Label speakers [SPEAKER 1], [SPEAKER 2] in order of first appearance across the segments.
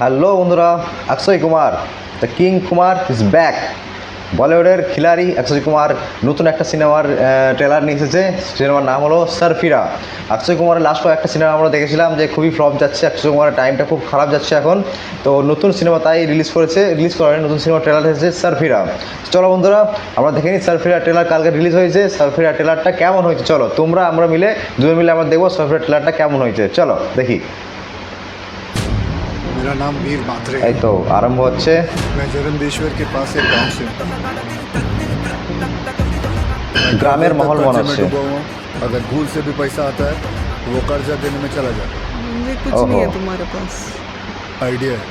[SPEAKER 1] Hello বন্ধুরা, Akshay Kumar the king Kumar is back. বলিউডের খিলাড়ি অক্ষয় কুমার নতুন একটা সিনেমার ট্রেলার নিয়ে এসেছে। সিনেমার নাম হলো সারফিরা। অক্ষয় কুমারের লাস্ট একটা সিনেমা আমরা দেখেছিলাম যে খুবই ফ্লপ যাচ্ছে, অক্ষয় কুমারের টাইমটা খুব খারাপ যাচ্ছে এখন। তো নতুন সিনেমা তাই রিলিজ করার নতুন সিনেমা ট্রেলার এসেছে সারফিরা। চলো বন্ধুরা, আমরা দেখে নিই সারফিরা ট্রেলার কালকে রিলিজ হয়েছে। সারফিরা ট্রেলারটা কেমন হয়েছে চলো আমরা দুজন মিলে আমরা দেখবো সারফিরা ট্রেলারটা কেমন হয়েছে। চলো দেখি।
[SPEAKER 2] मेरा नाम वीर मात्रे
[SPEAKER 1] এই তো আরম্ভ হচ্ছে।
[SPEAKER 2] मैं जरंदेश्वर के पास एक गांव से
[SPEAKER 1] গ্রামের মহল মনে হচ্ছে।
[SPEAKER 2] अगर भूल से भी पैसा आता है तो वो कर्जा देने में चला जाता
[SPEAKER 3] ये कुछ नहीं है तुम्हारे पास।
[SPEAKER 2] आइडिया है,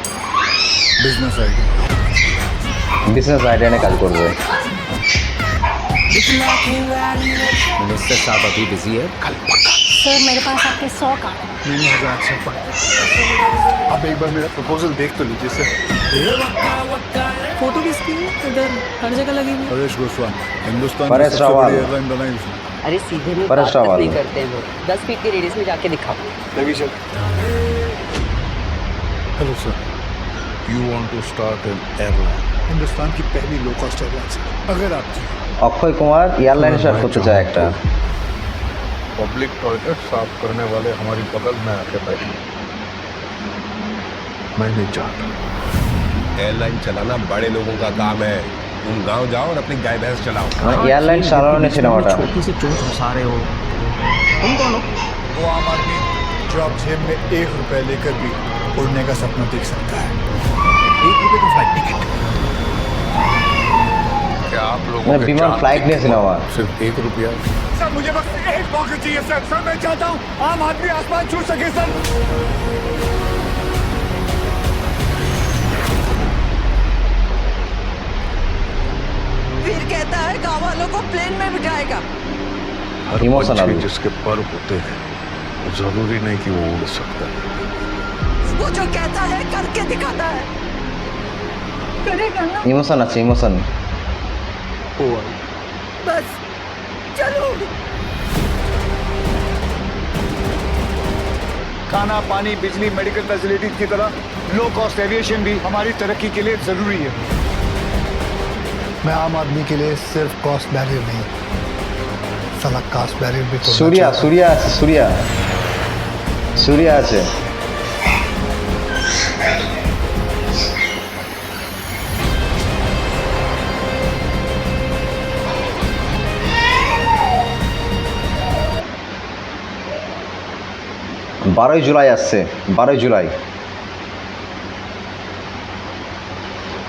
[SPEAKER 2] बिजनेस आइडिया।
[SPEAKER 1] বিজনেস আইডিয়া নিয়ে কাজ करবে।
[SPEAKER 4] मिनिस्टर साहब अभी बिजी है, कल पक्का।
[SPEAKER 5] सर मेरे पास आपके 100 कार्ड हैं।
[SPEAKER 2] मैंने हजार अच्छा पढ़ा। अब एक बार मेरा प्रपोजल देख तो लीजिए सर।
[SPEAKER 3] फोटो किसकी है? इधर हर जगह लगी हुई है।
[SPEAKER 2] परेश गोस्वामी, हिंदुस्तान
[SPEAKER 1] परेश
[SPEAKER 2] की सबसे
[SPEAKER 1] रावल।
[SPEAKER 2] बड़ी एयरलाइन बनाई उसने।
[SPEAKER 6] अरे सीधे में
[SPEAKER 1] परेश
[SPEAKER 6] बात तक
[SPEAKER 1] रावल।
[SPEAKER 6] नहीं करते हैं वो। 10 फीट के रेडियस में जाके दिखाओ।
[SPEAKER 2] Hello sir, you want to start an airline, Hindustan की पहली लो कॉस्ट एयरलाइन सर। अगर आप
[SPEAKER 1] অক্ষয় কুমার এয়ারলাইন স্টাर्ट করতে চায় একটা।
[SPEAKER 2] पब्लिक टॉयलेट साफ करने वाले हमारी बगल में आके बैठे, मैं नहीं चाहता।
[SPEAKER 7] एयरलाइन चलाना बड़े लोगों का काम है। तुम गांव जाओ और अपनी गाय भैंस चलाओ।
[SPEAKER 1] মানে এয়ারলাইন চালানো নিয়ে সিনেমাটা।
[SPEAKER 4] छोटी सी चोट घुसा रहे हो, तुम कौन हो?
[SPEAKER 2] वो आम आदमी जो आप जेब में 1 रुपया लेकर भी उड़ने का सपना देख सकता है।
[SPEAKER 4] 1 रुपए का फ्लाइट टिकट।
[SPEAKER 2] क्या आप लोगों
[SPEAKER 1] মানে বিমান ফ্লাইট নিয়ে সিনেমা।
[SPEAKER 2] सिर्फ 1 रुपया? सर मुझे बस एक मौका चाहिए सर। सर मैं चाहता हूँ आम आदमी आसमान छू सके सर।
[SPEAKER 3] वीर कहता है गाँव वालों को प्लेन में बिठाएगा।
[SPEAKER 1] इमोशनल।
[SPEAKER 2] जिसके पर होते हैं जरूरी नहीं कि वो उड़ सकता है।
[SPEAKER 3] वो जो कहता है करके दिखाता है। करेगा ना?
[SPEAKER 1] ইমোশন আছে, ইমোশন।
[SPEAKER 3] बस चलो।
[SPEAKER 2] खाना पानी बिजली मेडिकल फैसिलिटीज की तरह लो कॉस्ट एविएशन भी हमारी तरक्की के लिए जरूरी है। मैं आम आदमी के लिए सिर्फ कॉस्ट बैरियर नहीं, साला कास्ट बैरियर भी तोड़ना
[SPEAKER 1] सूर्या
[SPEAKER 2] चाहिए।
[SPEAKER 1] सूर्या আছে, सूर्या আছে। 12 জুলাই আসছে, 12 জুলাই।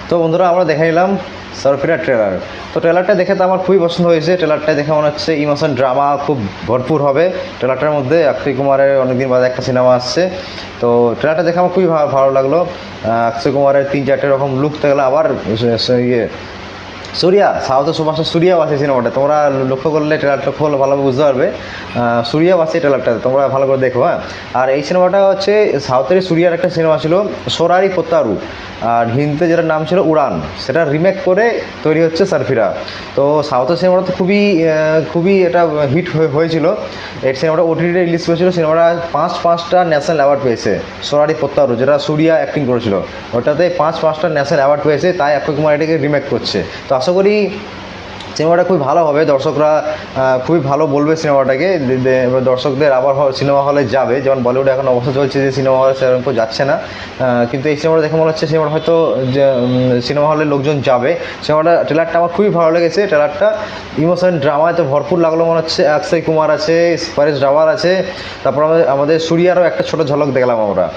[SPEAKER 1] তো বন্ধুরা আমরা দেখে নিলাম সারফিরা ট্রেলার। তো ট্রেলারটা দেখে তো আমার খুবই পছন্দ হয়েছে। ট্রেলারটা দেখে মনে হচ্ছে ইমোশন ড্রামা খুব ভরপুর হবে ট্রেলারটার মধ্যে। অক্ষয় কুমারের অনেকদিন বাদে একটা সিনেমা আসছে, তো ট্রেলারটা দেখে আমার খুবই ভালো লাগলো। অক্ষয় কুমারের 3-4টে রকম লুক থাকলে আবার ইয়ে सूर्या साउथ सुपारस्टार सूर्या আছে সিনেমাটা। তোমরা লক্ষ্য করলে ট্রেলারটা খুব ভালোভাবে বুঝতে পারবে सूर्या আছে ট্রেলারটা, তোমরা ভালো করে দেখো। হ্যাঁ, আর এই সিনেমাটা হচ্ছে সাউথের सूर्याর একটা সিনেমা ছিল সোরারি পোত্তারু, আর হিন্দিতে যেটার নাম ছিল উড়ান, সেটা রিমেক করে তৈরি হচ্ছে সারফিরা। তো সাউথের সিনেমাটা তো খুবই এটা হিট হয়েছিল। এই সিনেমাটা ওটিটিতে রিলিজ করেছিল। সিনেমাটা 5টা ন্যাশনাল অ্যাওয়ার্ড পেয়েছে। সোরারি পোত্তারু যেটা सूर्या অ্যাক্টিং করেছিল, ওটাতে 5টা ন্যাশনাল অ্যাওয়ার্ড পেয়েছে। তাই অক্ষয় কুমার এটাকে রিমেক করছে। তো আশা করি সিনেমাটা খুবই ভালো হবে, দর্শকরা খুবই ভালো বলবে সিনেমাটাকে। দর্শকদের আবার সিনেমা হলে যাবে, যেমন বলিউডে এখন অবস্থা চলছে যে সিনেমা হলে সেরকম কেউ যাচ্ছে না। কিন্তু এই সিনেমাটা দেখে মনে হচ্ছে সিনেমাটা হয়তো সিনেমা হলে লোকজন যাবে। সিনেমাটা ট্রেলারটা আমার খুবই ভালো লেগেছে। ট্রেলারটা ইমোশন ড্রামায় তো ভরপুর লাগলো মনে হচ্ছে। অক্ষয় কুমার আছে, পরেশ রাওয়াল আছে, তারপর আমাদের सूर्याরও একটা ছোটো ঝলক দেখলাম আমরা।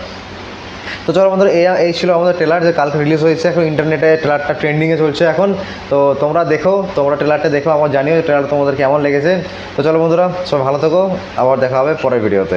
[SPEAKER 1] তো চলো বন্ধুরা, এই ছিল আমাদের ট্রেলার যে কালকে রিলিজ হয়েছে। এখন ইন্টারনেটে ট্রেলারটা ট্রেন্ডিংয়ে চলছে এখন। তো তোমরা ট্রেলারটা দেখো, আমার জানিও ট্রেলার তোমাদের কেমন লেগেছে। তো চলো বন্ধুরা, সব ভালো থেকো, আবার দেখা হবে পরের ভিডিওতে।